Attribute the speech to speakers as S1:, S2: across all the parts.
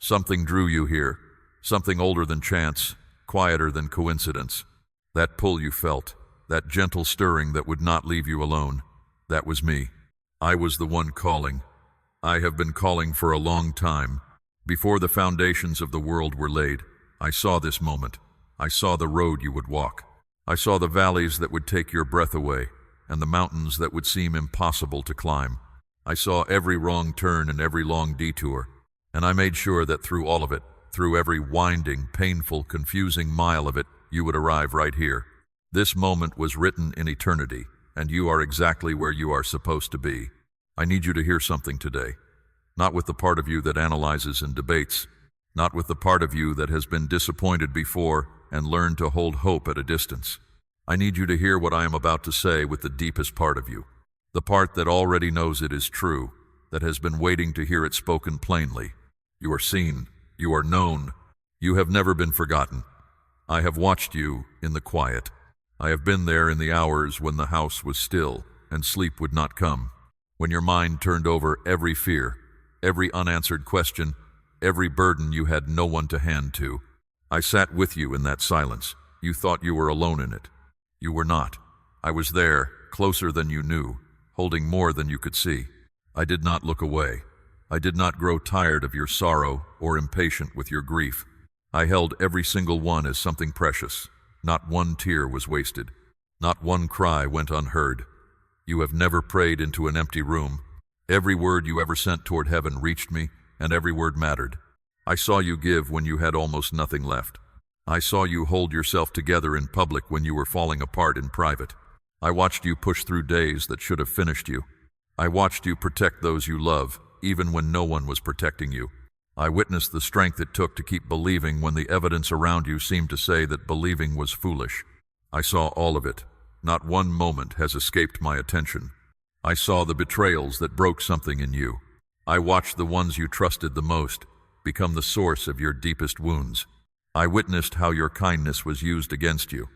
S1: Something drew you here, something older than chance, quieter than coincidence. That pull you felt, that gentle stirring that would not leave you alone, that was me. I was the one calling. I have been calling for a long time. Before the foundations of the world were laid, I saw this moment. I saw the road you would walk. I saw the valleys that would take your breath away, and the mountains that would seem impossible to climb. I saw every wrong turn and every long detour, and I made sure that through all of it, through every winding, painful, confusing mile of it, you would arrive right here. This moment was written in eternity, and you are exactly where you are supposed to be. I need you to hear something today. Not with the part of you that analyzes and debates, not with the part of you that has been disappointed before and learned to hold hope at a distance. I need you to hear what I am about to say with the deepest part of you, the part that already knows it is true, that has been waiting to hear it spoken plainly. You are seen, you are known, you have never been forgotten. I have watched you in the quiet. I have been there in the hours when the house was still and sleep would not come, when your mind turned over every fear, every unanswered question, every burden you had no one to hand to. I sat with you in that silence. You thought you were alone in it. You were not. I was there, closer than you knew, holding more than you could see. I did not look away. I did not grow tired of your sorrow or impatient with your grief. I held every single one as something precious. Not one tear was wasted. Not one cry went unheard. You have never prayed into an empty room. Every word you ever sent toward heaven reached me, and every word mattered. I saw you give when you had almost nothing left. I saw you hold yourself together in public when you were falling apart in private. I watched you push through days that should have finished you. I watched you protect those you love, even when no one was protecting you. I witnessed the strength it took to keep believing when the evidence around you seemed to say that believing was foolish. I saw all of it. Not one moment has escaped my attention. I saw the betrayals that broke something in you. I watched the ones you trusted the most become the source of your deepest wounds. I witnessed how your kindness was used against you,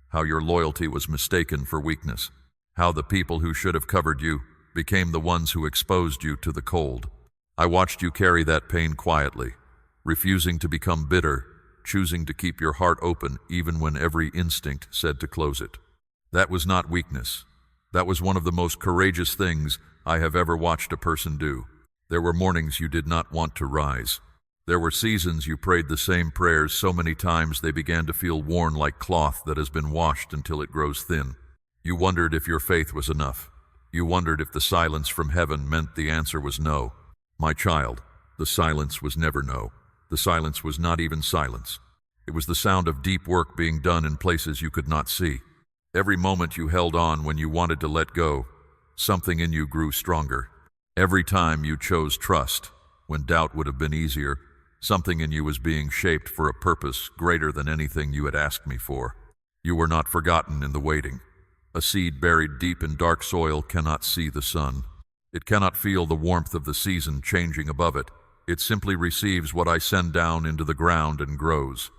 S1: how your loyalty was mistaken for weakness, how the people who should have covered you became the ones who exposed you to the cold. I watched you carry that pain quietly, refusing to become bitter, choosing to keep your heart open even when every instinct said to close it. That was not weakness. That was one of the most courageous things I have ever watched a person do. There were mornings you did not want to rise. There were seasons you prayed the same prayers so many times they began to feel worn like cloth that has been washed until it grows thin. You wondered if your faith was enough. You wondered if the silence from heaven meant the answer was no. My child, the silence was never no. The silence was not even silence. It was the sound of deep work being done in places you could not see. Every moment you held on when you wanted to let go, something in you grew stronger. Every time you chose trust, when doubt would have been easier, something in you was being shaped for a purpose greater than anything you had asked me for. You were not forgotten in the waiting. A seed buried deep in dark soil cannot see the sun. It cannot feel the warmth of the season changing above it. It simply receives what I send down into the ground and grows.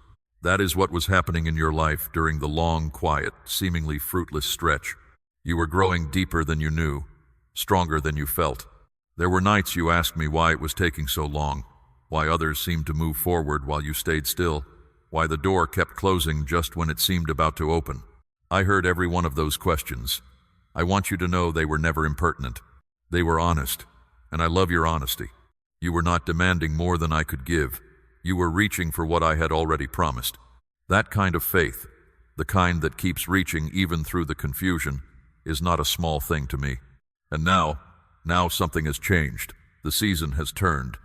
S1: That is what was happening in your life during the long, quiet, seemingly fruitless stretch. You were growing deeper than you knew, stronger than you felt. There were nights you asked me why it was taking so long, why others seemed to move forward while you stayed still, why the door kept closing just when it seemed about to open. I heard every one of those questions. I want you to know they were never impertinent. They were honest, and I love your honesty. You were not demanding more than I could give. You were reaching for what I had already promised. That kind of faith, the kind that keeps reaching even through the confusion, is not a small thing to me. And now something has changed. The season has turned.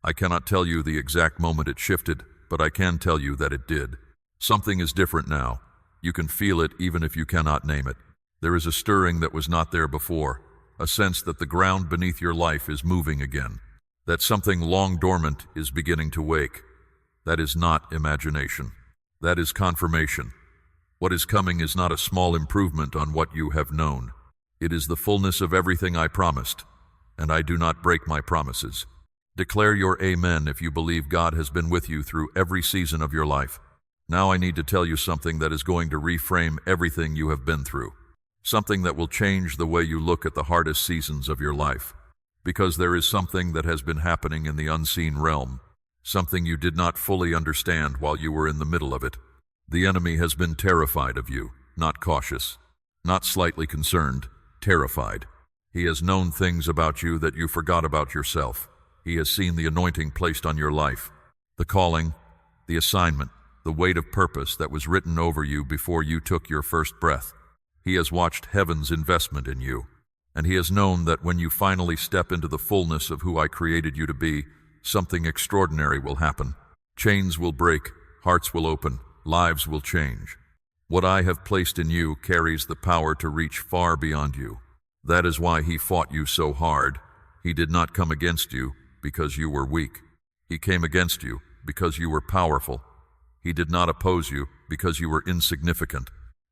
S1: I cannot tell you the exact moment it shifted, but I can tell you that it did. Something is different now. You can feel it even if you cannot name it. There is a stirring that was not there before, a sense that the ground beneath your life is moving again, that something long dormant is beginning to wake. That is not imagination. That is confirmation. What is coming is not a small improvement on what you have known. It is the fullness of everything I promised, and I do not break my promises. Declare your amen if you believe God has been with you through every season of your life. Now I need to tell you something that is going to reframe everything you have been through. Something that will change the way you look at the hardest seasons of your life. Because there is something that has been happening in the unseen realm. something you did not fully understand while you were in the middle of it. The enemy has been terrified of you, not cautious, not slightly concerned, terrified. He has known things about you that you forgot about yourself. He has seen the anointing placed on your life, the calling, the assignment, the weight of purpose that was written over you before you took your first breath. He has watched heaven's investment in you, and he has known that when you finally step into the fullness of who I created you to be, something extraordinary will happen. Chains will break, hearts will open, lives will change. What I have placed in you carries the power to reach far beyond you. That is why he fought you so hard. He did not come against you because you were weak. He came against you because you were powerful. He did not oppose you because you were insignificant.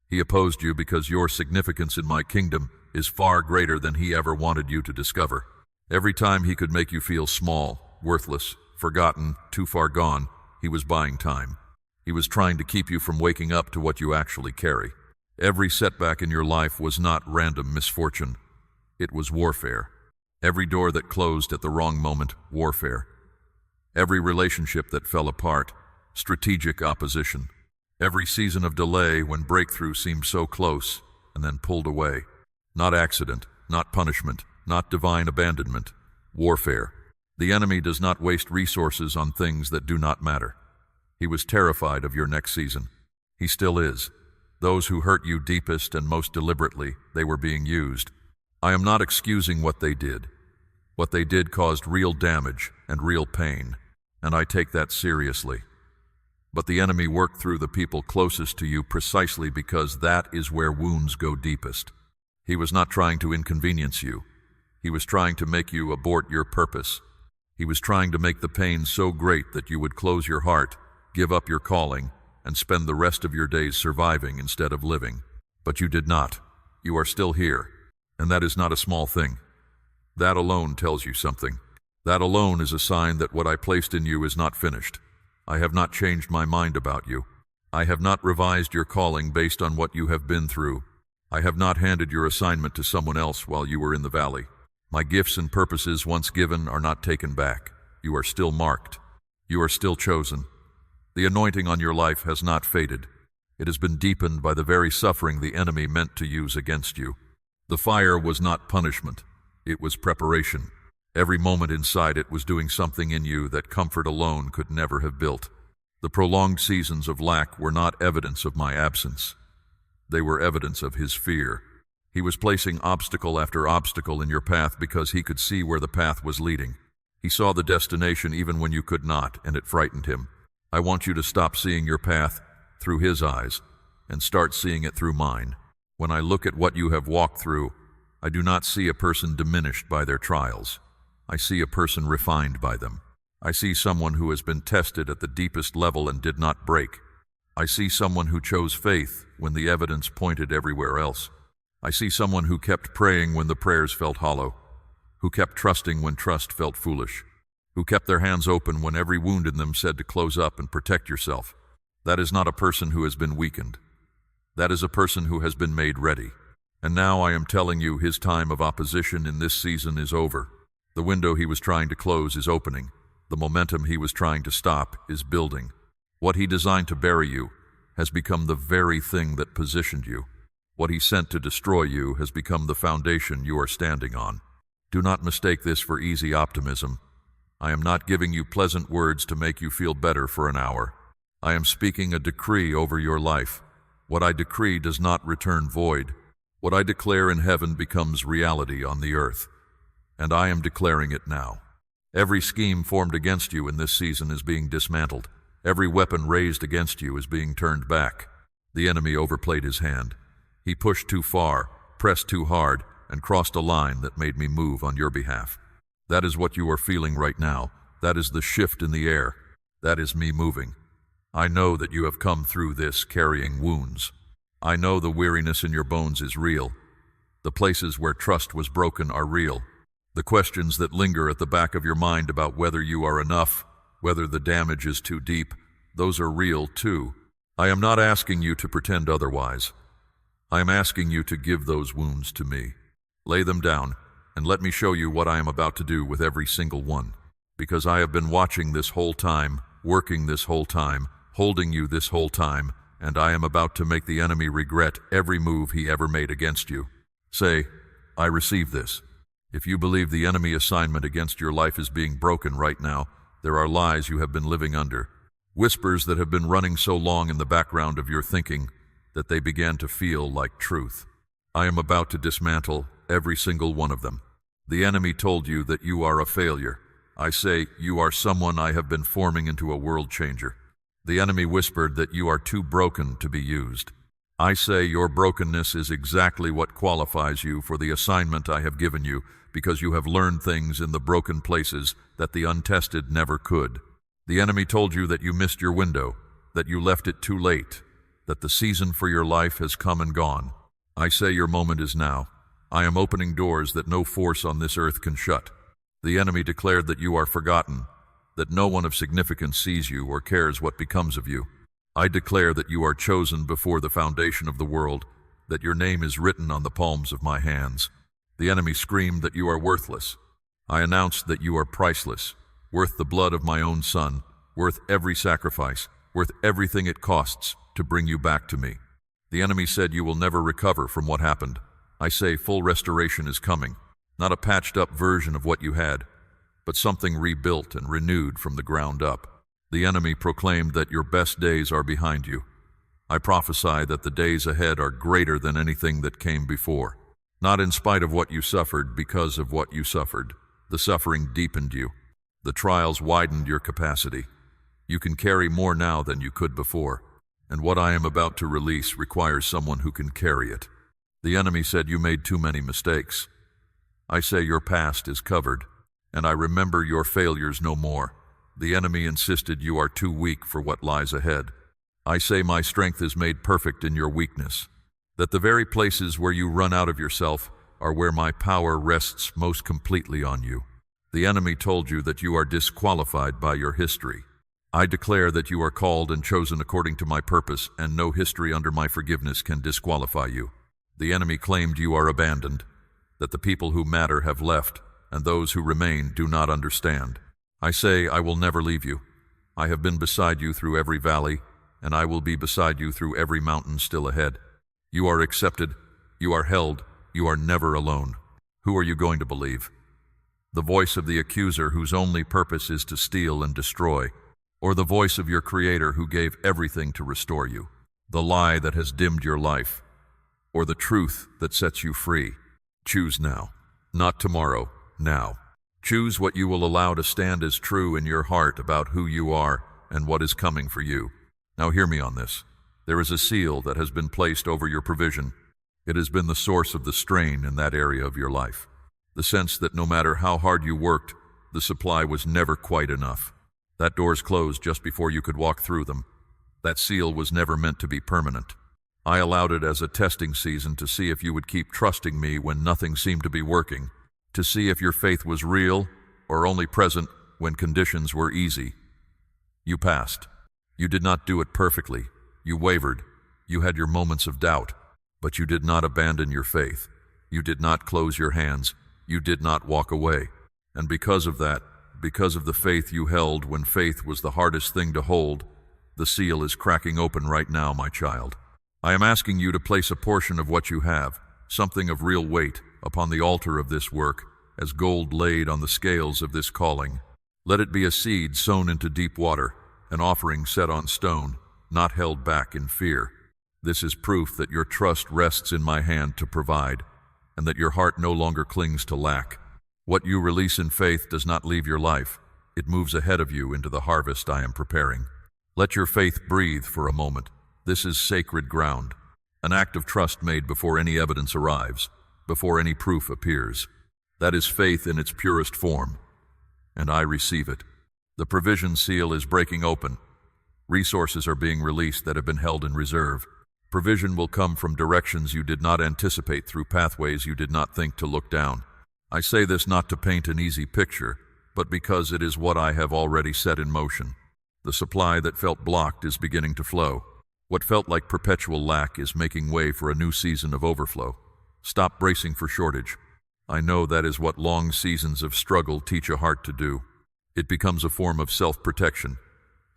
S1: He opposed you because your significance in my kingdom is far greater than he ever wanted you to discover. Every time he could make you feel small, worthless, forgotten, too far gone, he was buying time. He was trying to keep you from waking up to what you actually carry. Every setback in your life was not random misfortune. It was warfare. Every door that closed at the wrong moment, warfare. Every relationship that fell apart, strategic opposition. Every season of delay when breakthrough seemed so close and then pulled away. Not accident, not punishment, not divine abandonment. Warfare. The enemy does not waste resources on things that do not matter. He was terrified of your next season. He still is. Those who hurt you deepest and most deliberately, they were being used. I am not excusing what they did. What they did caused real damage and real pain, and I take that seriously. But the enemy worked through the people closest to you precisely because that is where wounds go deepest. He was not trying to inconvenience you. He was trying to make you abort your purpose. He was trying to make the pain so great that you would close your heart, give up your calling, and spend the rest of your days surviving instead of living. But you did not. You are still here, and that is not a small thing. That alone tells you something. That alone is a sign that what I placed in you is not finished. I have not changed my mind about you. I have not revised your calling based on what you have been through. I have not handed your assignment to someone else while you were in the valley. My gifts and purposes once given are not taken back. You are still marked. You are still chosen. The anointing on your life has not faded. It has been deepened by the very suffering the enemy meant to use against you. The fire was not punishment. It was preparation. Every moment inside it was doing something in you that comfort alone could never have built. The prolonged seasons of lack were not evidence of my absence. They were evidence of his fear. He was placing obstacle after obstacle in your path because he could see where the path was leading. He saw the destination even when you could not, and it frightened him. I want you to stop seeing your path through his eyes and start seeing it through mine. When I look at what you have walked through, I do not see a person diminished by their trials. I see a person refined by them. I see someone who has been tested at the deepest level and did not break. I see someone who chose faith when the evidence pointed everywhere else. I see someone who kept praying when the prayers felt hollow, who kept trusting when trust felt foolish, who kept their hands open when every wound in them said to close up and protect yourself. That is not a person who has been weakened. That is a person who has been made ready. And now I am telling you his time of opposition in this season is over. The window he was trying to close is opening. The momentum he was trying to stop is building. What he designed to bury you has become the very thing that positioned you. What he sent to destroy you has become the foundation you are standing on. Do not mistake this for easy optimism. I am not giving you pleasant words to make you feel better for an hour. I am speaking a decree over your life. What I decree does not return void. What I declare in heaven becomes reality on the earth. And I am declaring it now. Every scheme formed against you in this season is being dismantled. Every weapon raised against you is being turned back. The enemy overplayed his hand. He pushed too far, pressed too hard, and crossed a line that made me move on your behalf. That is what you are feeling right now. That is the shift in the air. That is me moving. I know that you have come through this carrying wounds. I know the weariness in your bones is real. The places where trust was broken are real. The questions that linger at the back of your mind about whether you are enough, whether the damage is too deep, those are real too. I am not asking you to pretend otherwise. I am asking you to give those wounds to me. Lay them down, and let me show you what I am about to do with every single one. because I have been watching this whole time, working this whole time, holding you this whole time, and I am about to make the enemy regret every move he ever made against you. Say, I receive this. If you believe the enemy assignment against your life is being broken right now, there are lies you have been living under, whispers that have been running so long in the background of your thinking that they began to feel like truth. I am about to dismantle every single one of them. The enemy told you that you are a failure. I say, you are someone I have been forming into a world changer. The enemy whispered that you are too broken to be used. I say your brokenness is exactly what qualifies you for the assignment I have given you, because you have learned things in the broken places that the untested never could. The enemy told you that you missed your window, that you left it too late, that the season for your life has come and gone. I say your moment is now. I am opening doors that no force on this earth can shut. The enemy declared that you are forgotten, that no one of significance sees you or cares what becomes of you. I declare that you are chosen before the foundation of the world, that your name is written on the palms of my hands. The enemy screamed that you are worthless. I announced that you are priceless, worth the blood of my own son, worth every sacrifice, worth everything it costs to bring you back to me. The enemy said you will never recover from what happened. I say full restoration is coming, not a patched-up version of what you had, but something rebuilt and renewed from the ground up. The enemy proclaimed that your best days are behind you. I prophesy that the days ahead are greater than anything that came before. Not in spite of what you suffered, because of what you suffered. The suffering deepened you. The trials widened your capacity. You can carry more now than you could before, and what I am about to release requires someone who can carry it. The enemy said you made too many mistakes. I say your past is covered, and I remember your failures no more. The enemy insisted you are too weak for what lies ahead. I say my strength is made perfect in your weakness, that the very places where you run out of yourself are where my power rests most completely on you. The enemy told you that you are disqualified by your history. I declare that you are called and chosen according to my purpose, and no history under my forgiveness can disqualify you. The enemy claimed you are abandoned, that the people who matter have left, and those who remain do not understand. I say, I will never leave you. I have been beside you through every valley, and I will be beside you through every mountain still ahead. You are accepted, you are held, you are never alone. Who are you going to believe? The voice of the accuser whose only purpose is to steal and destroy, or the voice of your Creator who gave everything to restore you? The lie that has dimmed your life, or the truth that sets you free? Choose now, not tomorrow, now. Choose what you will allow to stand as true in your heart about who you are and what is coming for you. Now hear me on this. There is a seal that has been placed over your provision. It has been the source of the strain in that area of your life. The sense that no matter how hard you worked, the supply was never quite enough. That doors closed just before you could walk through them. That seal was never meant to be permanent. I allowed it as a testing season to see if you would keep trusting me when nothing seemed to be working, to see if your faith was real or only present when conditions were easy. You passed. You did not do it perfectly. You wavered. You had your moments of doubt, but you did not abandon your faith. You did not close your hands. You did not walk away. And because of that, because of the faith you held when faith was the hardest thing to hold, the seal is cracking open right now, my child. I am asking you to place a portion of what you have, something of real weight, upon the altar of this work, as gold laid on the scales of this calling. Let it be a seed sown into deep water, an offering set on stone, not held back in fear. This is proof that your trust rests in my hand to provide, and that your heart no longer clings to lack. What you release in faith does not leave your life. It moves ahead of you into the harvest I am preparing. Let your faith breathe for a moment. This is sacred ground, an act of trust made before any evidence arrives, before any proof appears. That is faith in its purest form, and I receive it. The provision seal is breaking open. Resources are being released that have been held in reserve. Provision will come from directions you did not anticipate, through pathways you did not think to look down. I say this not to paint an easy picture, but because it is what I have already set in motion. The supply that felt blocked is beginning to flow. What felt like perpetual lack is making way for a new season of overflow. Stop bracing for shortage. I know that is what long seasons of struggle teach a heart to do. It becomes a form of self-protection,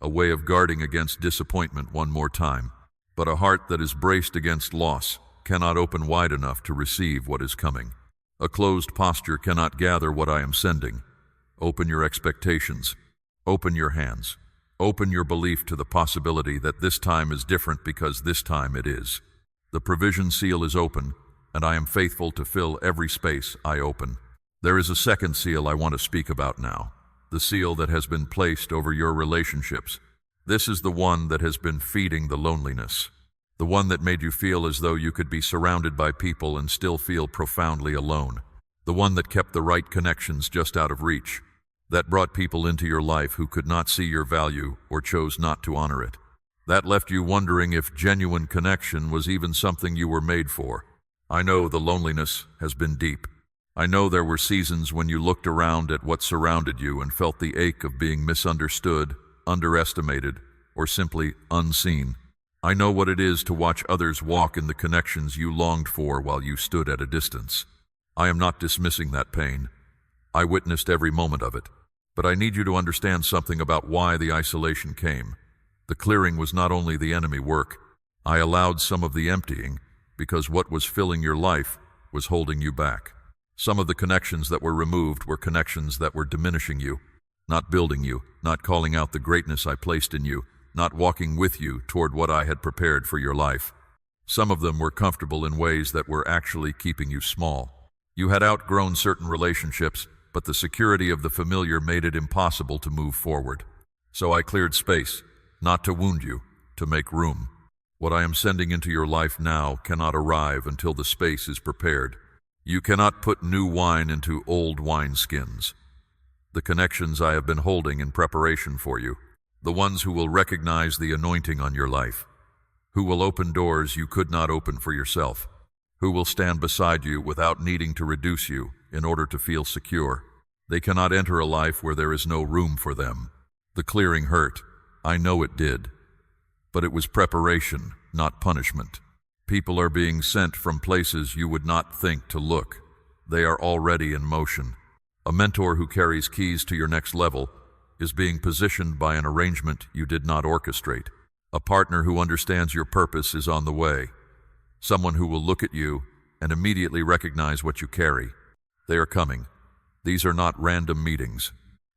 S1: a way of guarding against disappointment one more time. But a heart that is braced against loss cannot open wide enough to receive what is coming. A closed posture cannot gather what I am sending. Open your expectations. Open your hands. Open your belief to the possibility that this time is different because this time it is. The provision seal is open, and I am faithful to fill every space I open. There is a second seal I want to speak about now, the seal that has been placed over your relationships. This is the one that has been feeding the loneliness, the one that made you feel as though you could be surrounded by people and still feel profoundly alone, the one that kept the right connections just out of reach, that brought people into your life who could not see your value or chose not to honor it. That left you wondering if genuine connection was even something you were made for. I know the loneliness has been deep. I know there were seasons when you looked around at what surrounded you and felt the ache of being misunderstood, underestimated, or simply unseen. I know what it is to watch others walk in the connections you longed for while you stood at a distance. I am not dismissing that pain. I witnessed every moment of it. But I need you to understand something about why the isolation came. The clearing was not only the enemy work. I allowed some of the emptying because what was filling your life was holding you back. Some of the connections that were removed were connections that were diminishing you, not building you, not calling out the greatness I placed in you, not walking with you toward what I had prepared for your life. Some of them were comfortable in ways that were actually keeping you small. You had outgrown certain relationships, but the security of the familiar made it impossible to move forward. So I cleared space, not to wound you, to make room. What I am sending into your life now cannot arrive until the space is prepared. You cannot put new wine into old wineskins. The connections I have been holding in preparation for you, the ones who will recognize the anointing on your life, who will open doors you could not open for yourself, who will stand beside you without needing to reduce you in order to feel secure. They cannot enter a life where there is no room for them. The clearing hurt. I know it did. But it was preparation, not punishment. People are being sent from places you would not think to look. They are already in motion. A mentor who carries keys to your next level is being positioned by an arrangement you did not orchestrate. A partner who understands your purpose is on the way. Someone who will look at you and immediately recognize what you carry. They are coming. These are not random meetings.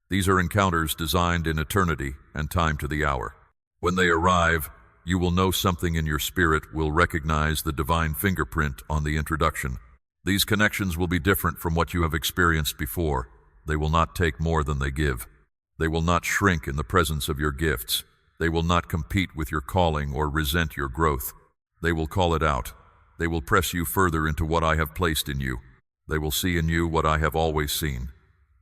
S1: These are encounters designed in eternity and time to the hour. When they arrive, you will know something in your spirit will recognize the divine fingerprint on the introduction. These connections will be different from what you have experienced before. They will not take more than they give. They will not shrink in the presence of your gifts. They will not compete with your calling or resent your growth. They will call it out. They will press you further into what I have placed in you. They will see in you what I have always seen,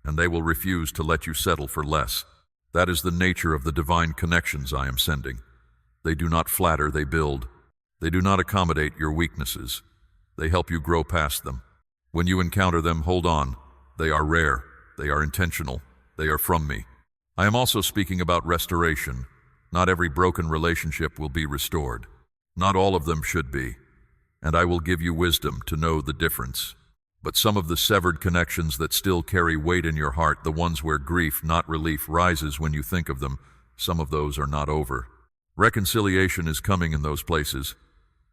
S1: and they will refuse to let you settle for less. That is the nature of the divine connections I am sending. They do not flatter, they build. They do not accommodate your weaknesses. They help you grow past them. When you encounter them, hold on. They are rare. They are intentional. They are from me. I am also speaking about restoration. Not every broken relationship will be restored. Not all of them should be. And I will give you wisdom to know the difference. But some of the severed connections that still carry weight in your heart, the ones where grief, not relief, rises when you think of them, some of those are not over. Reconciliation is coming in those places.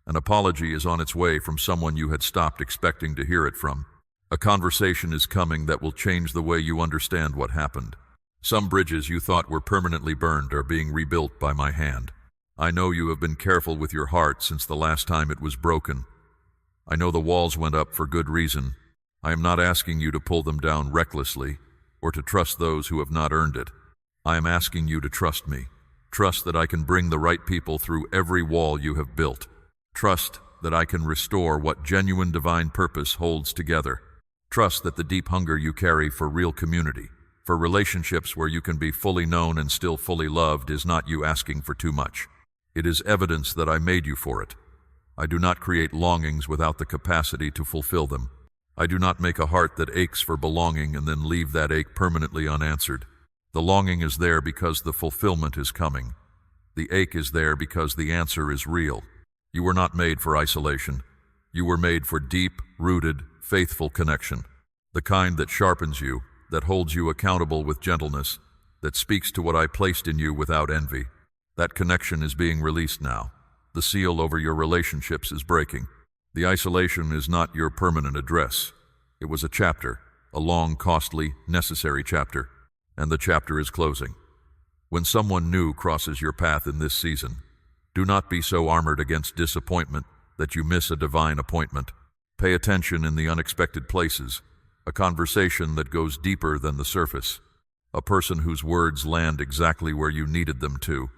S1: An apology is on its way from someone you had stopped expecting to hear it from. A conversation is coming that will change the way you understand what happened. Some bridges you thought were permanently burned are being rebuilt by my hand. I know you have been careful with your heart since the last time it was broken. I know the walls went up for good reason. I am not asking you to pull them down recklessly or to trust those who have not earned it. I am asking you to trust me. Trust that I can bring the right people through every wall you have built. Trust that I can restore what genuine divine purpose holds together. Trust that the deep hunger you carry for real community, for relationships where you can be fully known and still fully loved, is not you asking for too much. It is evidence that I made you for it. I do not create longings without the capacity to fulfill them. I do not make a heart that aches for belonging and then leave that ache permanently unanswered. The longing is there because the fulfillment is coming. The ache is there because the answer is real. You were not made for isolation. You were made for deep, rooted, faithful connection. The kind that sharpens you, that holds you accountable with gentleness, that speaks to what I placed in you without envy. That connection is being released now. The seal over your relationships is breaking. The isolation is not your permanent address. It was a chapter, a long, costly, necessary chapter, and the chapter is closing. When someone new crosses your path in this season, do not be so armored against disappointment that you miss a divine appointment. Pay attention in the unexpected places, a conversation that goes deeper than the surface, a person whose words land exactly where you needed them to,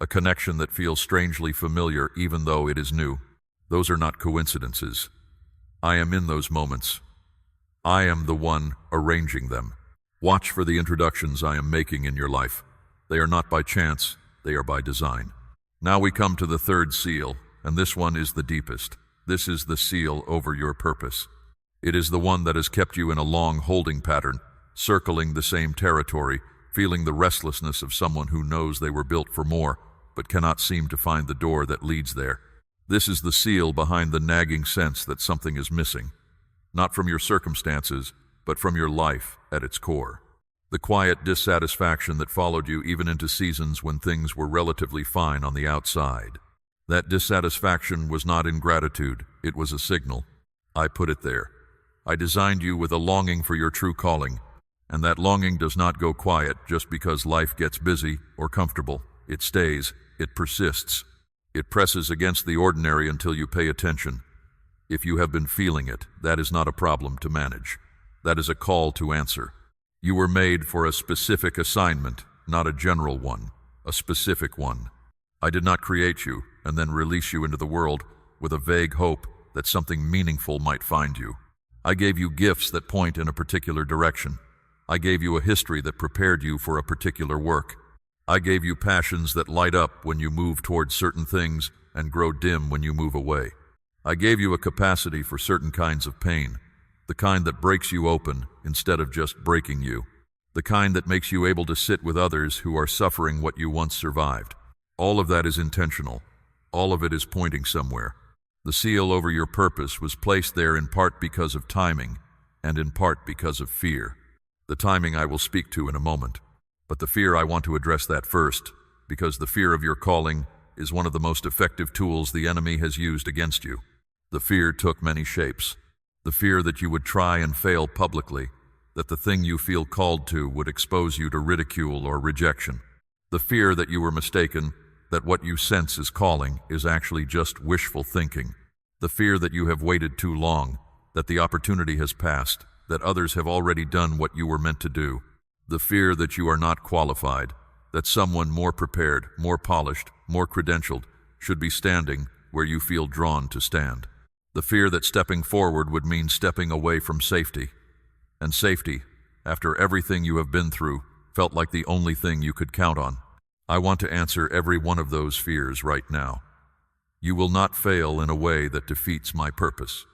S1: a connection that feels strangely familiar even though it is new. Those are not coincidences. I am in those moments. I am the one arranging them. Watch for the introductions I am making in your life. They are not by chance, they are by design. Now we come to the third seal, and this one is the deepest. This is the seal over your purpose. It is the one that has kept you in a long holding pattern, circling the same territory, feeling the restlessness of someone who knows they were built for more, but cannot seem to find the door that leads there. This is the seal behind the nagging sense that something is missing, not from your circumstances, but from your life at its core. The quiet dissatisfaction that followed you even into seasons when things were relatively fine on the outside. That dissatisfaction was not ingratitude, it was a signal. I put it there. I designed you with a longing for your true calling, and that longing does not go quiet just because life gets busy or comfortable. It stays, it persists. It presses against the ordinary until you pay attention. If you have been feeling it, that is not a problem to manage. That is a call to answer. You were made for a specific assignment, not a general one, a specific one. I did not create you and then release you into the world with a vague hope that something meaningful might find you. I gave you gifts that point in a particular direction. I gave you a history that prepared you for a particular work. I gave you passions that light up when you move towards certain things and grow dim when you move away. I gave you a capacity for certain kinds of pain, the kind that breaks you open instead of just breaking you, the kind that makes you able to sit with others who are suffering what you once survived. All of that is intentional. All of it is pointing somewhere. The seal over your purpose was placed there in part because of timing and in part because of fear. The timing I will speak to in a moment. But the fear, I want to address that first, because the fear of your calling is one of the most effective tools the enemy has used against you. The fear took many shapes. The fear that you would try and fail publicly, that the thing you feel called to would expose you to ridicule or rejection. The fear that you were mistaken, that what you sense is calling is actually just wishful thinking. The fear that you have waited too long, that the opportunity has passed, that others have already done what you were meant to do. The fear that you are not qualified, that someone more prepared, more polished, more credentialed should be standing where you feel drawn to stand. The fear that stepping forward would mean stepping away from safety. And safety, after everything you have been through, felt like the only thing you could count on. I want to answer every one of those fears right now. You will not fail in a way that defeats my purpose.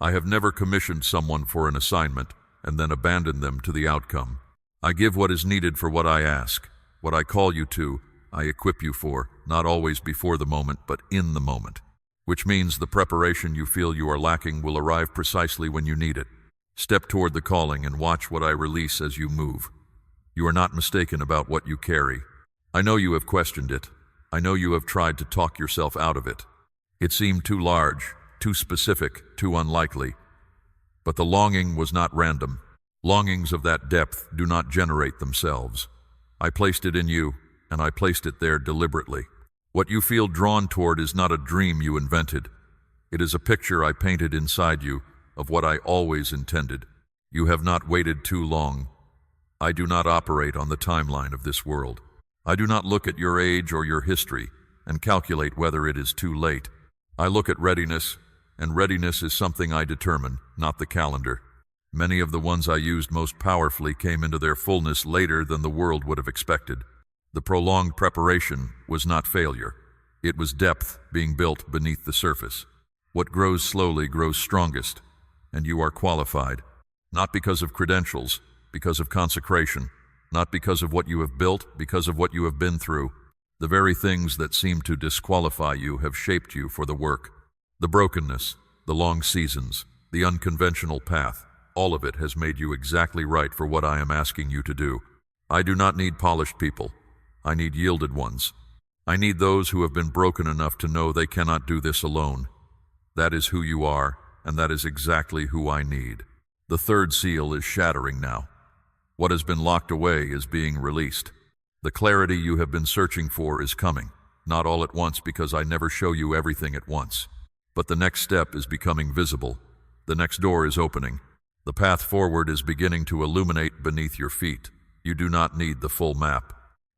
S1: I have never commissioned someone for an assignment and then abandoned them to the outcome. I give what is needed for what I ask. What I call you to, I equip you for, not always before the moment, but in the moment. Which means the preparation you feel you are lacking will arrive precisely when you need it. Step toward the calling and watch what I release as you move. You are not mistaken about what you carry. I know you have questioned it. I know you have tried to talk yourself out of it. It seemed too large, too specific, too unlikely. But the longing was not random. Longings of that depth do not generate themselves. I placed it in you, and I placed it there deliberately. What you feel drawn toward is not a dream you invented. It is a picture I painted inside you of what I always intended. You have not waited too long. I do not operate on the timeline of this world. I do not look at your age or your history and calculate whether it is too late. I look at readiness, and readiness is something I determine, not the calendar. Many of the ones I used most powerfully came into their fullness later than the world would have expected. The prolonged preparation was not failure. It was depth being built beneath the surface. What grows slowly grows strongest, and you are qualified, not because of credentials, because of consecration, not because of what you have built, because of what you have been through. The very things that seem to disqualify you have shaped you for the work. The brokenness, the long seasons, the unconventional path, all of it has made you exactly right for what I am asking you to do. I do not need polished people. I need yielded ones. I need those who have been broken enough to know they cannot do this alone. That is who you are, and that is exactly who I need. The third seal is shattering now. What has been locked away is being released. The clarity you have been searching for is coming, not all at once because I never show you everything at once. But the next step is becoming visible. The next door is opening. The path forward is beginning to illuminate beneath your feet. You do not need the full map.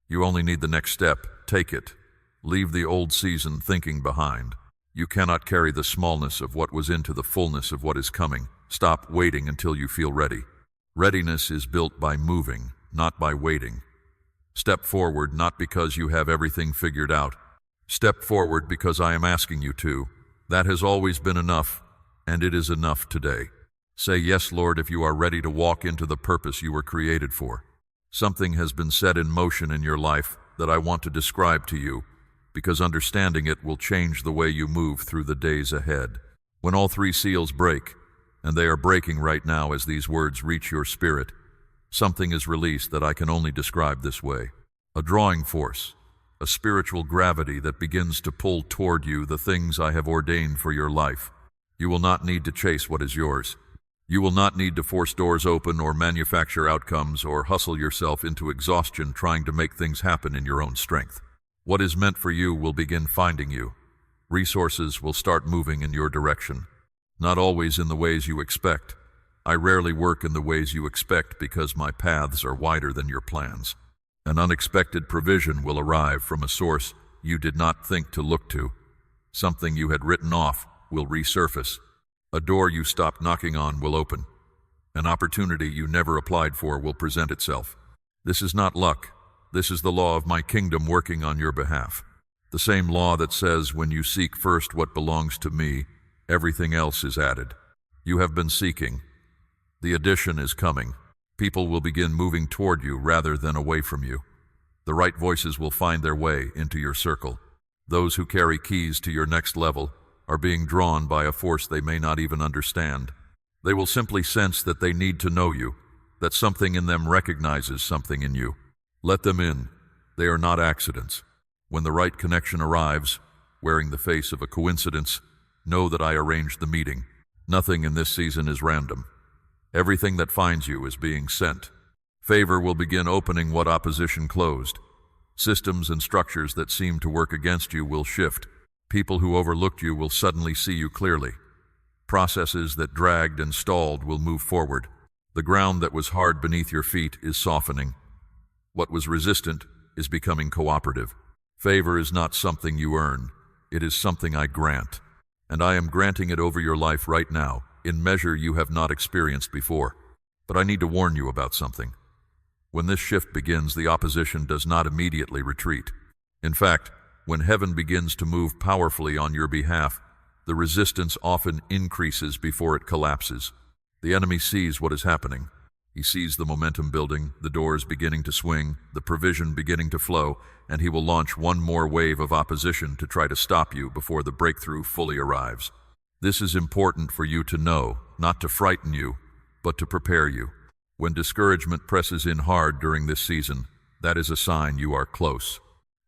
S1: You only need the next step. Take it. Leave the old season thinking behind. You cannot carry the smallness of what was into the fullness of what is coming. Stop waiting until you feel ready. Readiness is built by moving, not by waiting. Step forward not because you have everything figured out. Step forward because I am asking you to. That has always been enough, and it is enough today. Say yes, Lord, if you are ready to walk into the purpose you were created for. Something has been set in motion in your life that I want to describe to you, because understanding it will change the way you move through the days ahead. When all three seals break, and they are breaking right now as these words reach your spirit, something is released that I can only describe this way. A drawing force, a spiritual gravity that begins to pull toward you the things I have ordained for your life. You will not need to chase what is yours. You will not need to force doors open or manufacture outcomes or hustle yourself into exhaustion trying to make things happen in your own strength. What is meant for you will begin finding you. Resources will start moving in your direction. Not always in the ways you expect. I rarely work in the ways you expect because my paths are wider than your plans. An unexpected provision will arrive from a source you did not think to look to. Something you had written off will resurface. A door you stopped knocking on will open. An opportunity you never applied for will present itself. This is not luck. This is the law of my kingdom working on your behalf. The same law that says when you seek first what belongs to me, everything else is added. You have been seeking. The addition is coming. People will begin moving toward you rather than away from you. The right voices will find their way into your circle. Those who carry keys to your next level are being drawn by a force they may not even understand. They will simply sense that they need to know you, that something in them recognizes something in you. Let them in. They are not accidents. When the right connection arrives, wearing the face of a coincidence, know that I arranged the meeting. Nothing in this season is random. Everything that finds you is being sent. Favor will begin opening what opposition closed. Systems and structures that seemed to work against you will shift. People who overlooked you will suddenly see you clearly. Processes that dragged and stalled will move forward. The ground that was hard beneath your feet is softening. What was resistant is becoming cooperative. Favor is not something you earn. It is something I grant. And I am granting it over your life right now, in measure you have not experienced before. But I need to warn you about something. When this shift begins, the opposition does not immediately retreat. In fact, when heaven begins to move powerfully on your behalf, the resistance often increases before it collapses. The enemy sees what is happening. He sees the momentum building, the doors beginning to swing, the provision beginning to flow, and he will launch one more wave of opposition to try to stop you before the breakthrough fully arrives. This is important for you to know, not to frighten you, but to prepare you. When discouragement presses in hard during this season, that is a sign you are close.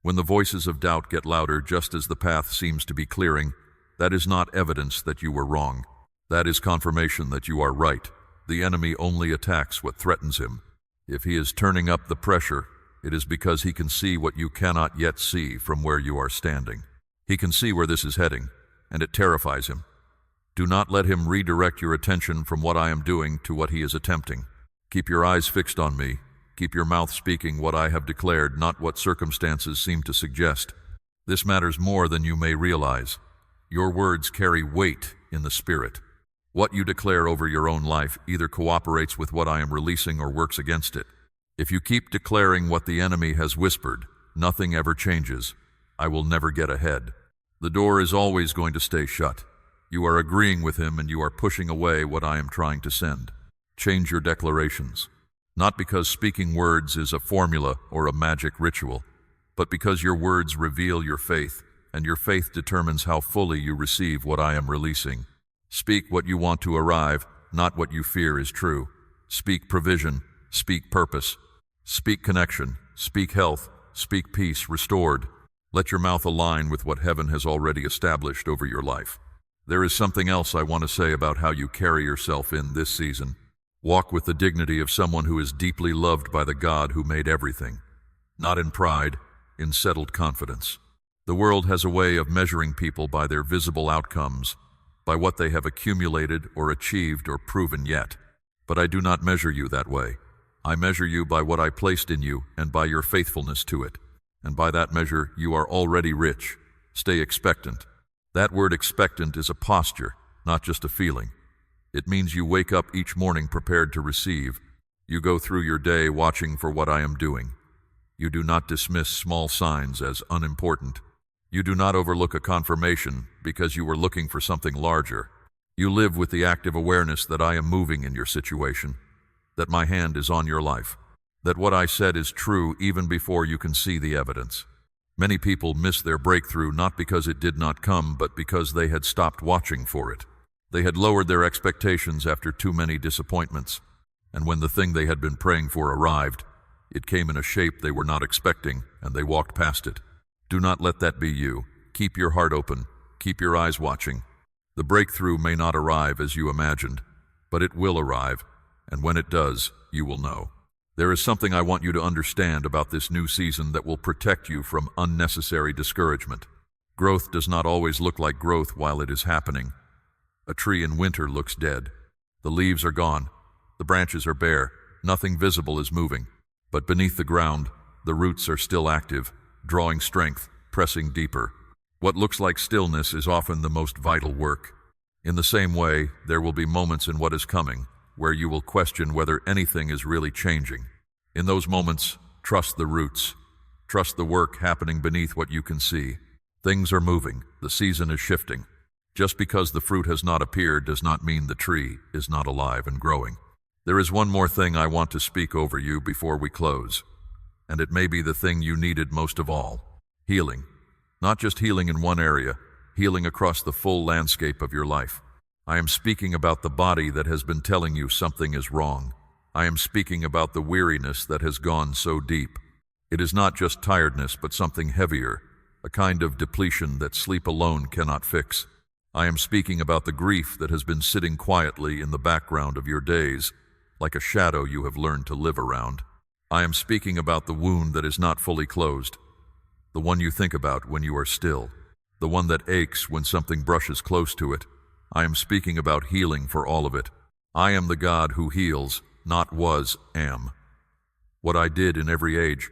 S1: When the voices of doubt get louder just as the path seems to be clearing, that is not evidence that you were wrong. That is confirmation that you are right. The enemy only attacks what threatens him. If he is turning up the pressure, it is because he can see what you cannot yet see from where you are standing. He can see where this is heading, and it terrifies him. Do not let him redirect your attention from what I am doing to what he is attempting. Keep your eyes fixed on me. Keep your mouth speaking what I have declared, not what circumstances seem to suggest. This matters more than you may realize. Your words carry weight in the Spirit. What you declare over your own life either cooperates with what I am releasing or works against it. If you keep declaring what the enemy has whispered, nothing ever changes. I will never get ahead. The door is always going to stay shut. You are agreeing with him and you are pushing away what I am trying to send. Change your declarations. Not because speaking words is a formula or a magic ritual, but because your words reveal your faith, and your faith determines how fully you receive what I am releasing. Speak what you want to arrive, not what you fear is true. Speak provision. Speak purpose. Speak connection, speak health, speak peace restored. Let your mouth align with what heaven has already established over your life. There is something else I want to say about how you carry yourself in this season. Walk with the dignity of someone who is deeply loved by the God who made everything. Not in pride, in settled confidence. The world has a way of measuring people by their visible outcomes, by what they have accumulated or achieved or proven yet. But I do not measure you that way. I measure you by what I placed in you and by your faithfulness to it. And by that measure, you are already rich. Stay expectant. That word expectant is a posture, not just a feeling. It means you wake up each morning prepared to receive. You go through your day watching for what I am doing. You do not dismiss small signs as unimportant. You do not overlook a confirmation because you were looking for something larger. You live with the active awareness that I am moving in your situation, that my hand is on your life, that what I said is true even before you can see the evidence. Many people miss their breakthrough not because it did not come, but because they had stopped watching for it. They had lowered their expectations after too many disappointments, and when the thing they had been praying for arrived, it came in a shape they were not expecting, and they walked past it. Do not let that be you. Keep your heart open. Keep your eyes watching. The breakthrough may not arrive as you imagined, but it will arrive, and when it does, you will know. There is something I want you to understand about this new season that will protect you from unnecessary discouragement. Growth does not always look like growth while it is happening. A tree in winter looks dead. The leaves are gone. The branches are bare. Nothing visible is moving. But beneath the ground, the roots are still active, drawing strength, pressing deeper. What looks like stillness is often the most vital work. In the same way, there will be moments in what is coming where you will question whether anything is really changing. In those moments, trust the roots. Trust the work happening beneath what you can see. Things are moving. The season is shifting. Just because the fruit has not appeared does not mean the tree is not alive and growing. There is one more thing I want to speak over you before we close, and it may be the thing you needed most of all. Healing. Not just healing in one area, healing across the full landscape of your life. I am speaking about the body that has been telling you something is wrong. I am speaking about the weariness that has gone so deep. It is not just tiredness, but something heavier, a kind of depletion that sleep alone cannot fix. I am speaking about the grief that has been sitting quietly in the background of your days, like a shadow you have learned to live around. I am speaking about the wound that is not fully closed, the one you think about when you are still, the one that aches when something brushes close to it. I am speaking about healing for all of it. I am the God who heals, not was, am. What I did in every age,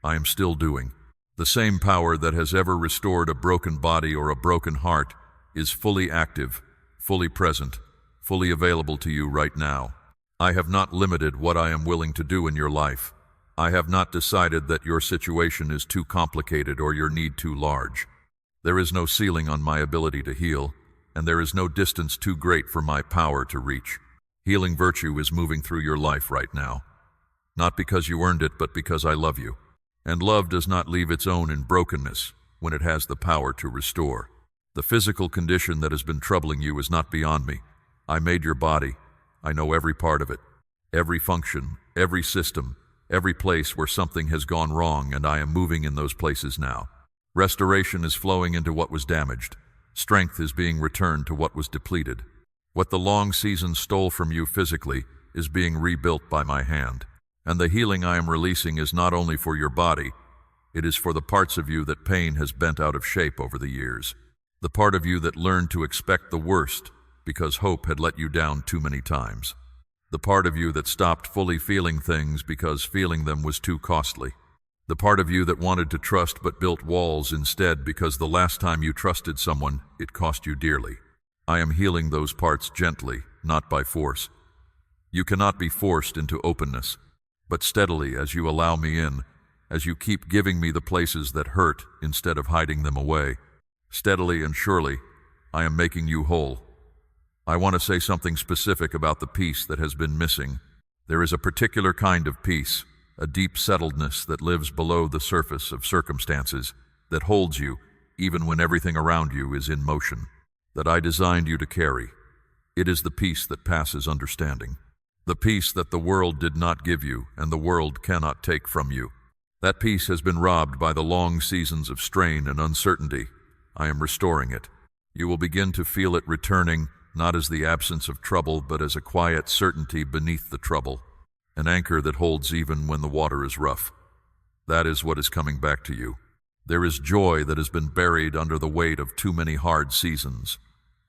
S1: I am still doing. The same power that has ever restored a broken body or a broken heart is fully active, fully present, fully available to you right now. I have not limited what I am willing to do in your life. I have not decided that your situation is too complicated or your need too large. There is no ceiling on my ability to heal, and there is no distance too great for my power to reach. Healing virtue is moving through your life right now. Not because you earned it, but because I love you. And love does not leave its own in brokenness when it has the power to restore. The physical condition that has been troubling you is not beyond me. I made your body. I know every part of it, every function, every system, every place where something has gone wrong, and I am moving in those places now. Restoration is flowing into what was damaged. Strength is being returned to what was depleted. What the long season stole from you physically is being rebuilt by my hand. And the healing I am releasing is not only for your body, it is for the parts of you that pain has bent out of shape over the years. The part of you that learned to expect the worst because hope had let you down too many times. The part of you that stopped fully feeling things because feeling them was too costly. The part of you that wanted to trust but built walls instead because the last time you trusted someone, it cost you dearly. I am healing those parts gently, not by force. You cannot be forced into openness, but steadily as you allow me in, as you keep giving me the places that hurt instead of hiding them away. Steadily and surely, I am making you whole. I want to say something specific about the peace that has been missing. There is a particular kind of peace, a deep settledness that lives below the surface of circumstances, that holds you even when everything around you is in motion, that I designed you to carry. It is the peace that passes understanding. The peace that the world did not give you and the world cannot take from you. That peace has been robbed by the long seasons of strain and uncertainty. I am restoring it. You will begin to feel it returning, not as the absence of trouble, but as a quiet certainty beneath the trouble, an anchor that holds even when the water is rough. That is what is coming back to you. There is joy that has been buried under the weight of too many hard seasons.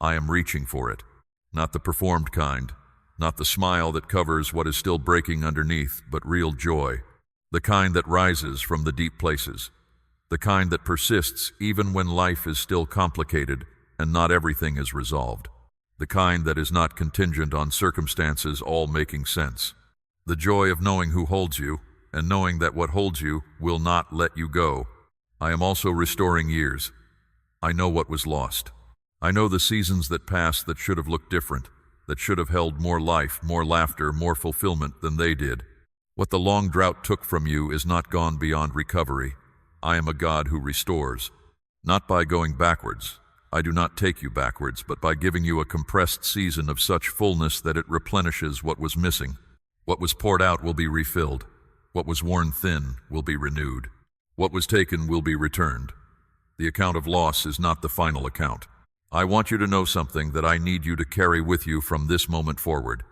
S1: I am reaching for it, not the performed kind, not the smile that covers what is still breaking underneath, but real joy, the kind that rises from the deep places, the kind that persists even when life is still complicated and not everything is resolved, the kind that is not contingent on circumstances all making sense, the joy of knowing who holds you and knowing that what holds you will not let you go. I am also restoring years. I know what was lost. I know the seasons that passed that should have looked different, that should have held more life, more laughter, more fulfillment than they did. What the long drought took from you is not gone beyond recovery. I am a God who restores, not by going backwards. I do not take you backwards, but by giving you a compressed season of such fullness that it replenishes what was missing. What was poured out will be refilled. What was worn thin will be renewed. What was taken will be returned. The account of loss is not the final account. I want you to know something that I need you to carry with you from this moment forward.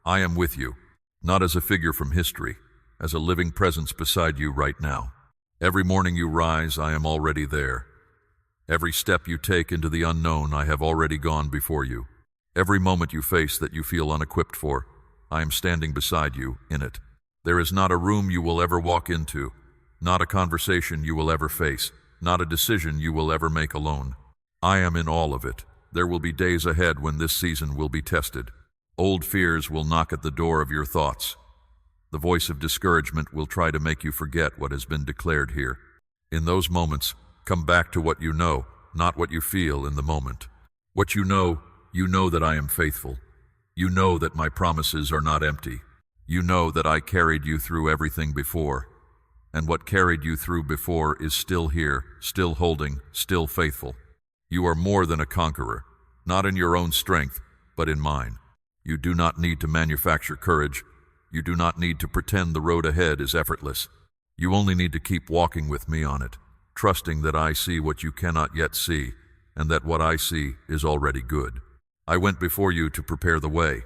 S1: I am with you, not as a figure from history, as a living presence beside you right now. Every morning you rise, I am already there. Every step you take into the unknown, I have already gone before you. Every moment you face that you feel unequipped for, I am standing beside you in it. There is not a room you will ever walk into, not a conversation you will ever face, not a decision you will ever make alone. I am in all of it. There will be days ahead when this season will be tested. Old fears will knock at the door of your thoughts. The voice of discouragement will try to make you forget what has been declared here. In those moments, come back to what you know, not what you feel in the moment. What you know that I am faithful. You know that my promises are not empty. You know that I carried you through everything before. And what carried you through before is still here, still holding, still faithful. You are more than a conqueror, not in your own strength, but in mine. You do not need to manufacture courage. You do not need to pretend the road ahead is effortless. You only need to keep walking with me on it, trusting that I see what you cannot yet see, and that what I see is already good. I went before you to prepare the way.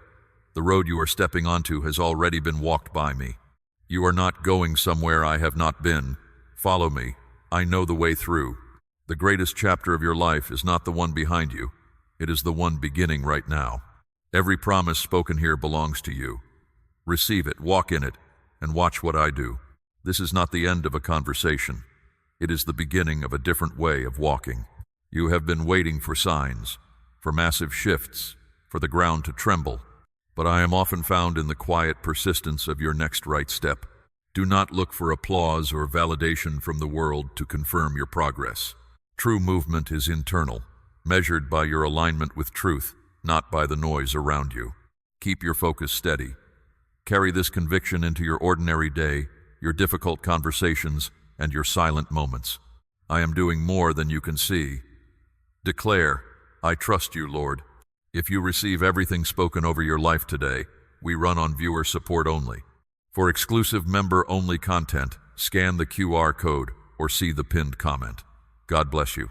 S1: The road you are stepping onto has already been walked by me. You are not going somewhere I have not been. Follow me. I know the way through. The greatest chapter of your life is not the one behind you. It is the one beginning right now. Every promise spoken here belongs to you. Receive it, walk in it, and watch what I do. This is not the end of a conversation. It is the beginning of a different way of walking. You have been waiting for signs, for massive shifts, for the ground to tremble. But I am often found in the quiet persistence of your next right step. Do not look for applause or validation from the world to confirm your progress. True movement is internal, measured by your alignment with truth, not by the noise around you. Keep your focus steady. Carry this conviction into your ordinary day, your difficult conversations, and your silent moments. I am doing more than you can see. Declare, I trust you, Lord. If you receive everything spoken over your life today, we run on viewer support only. For exclusive member-only content, scan the QR code or see the pinned comment. God bless you.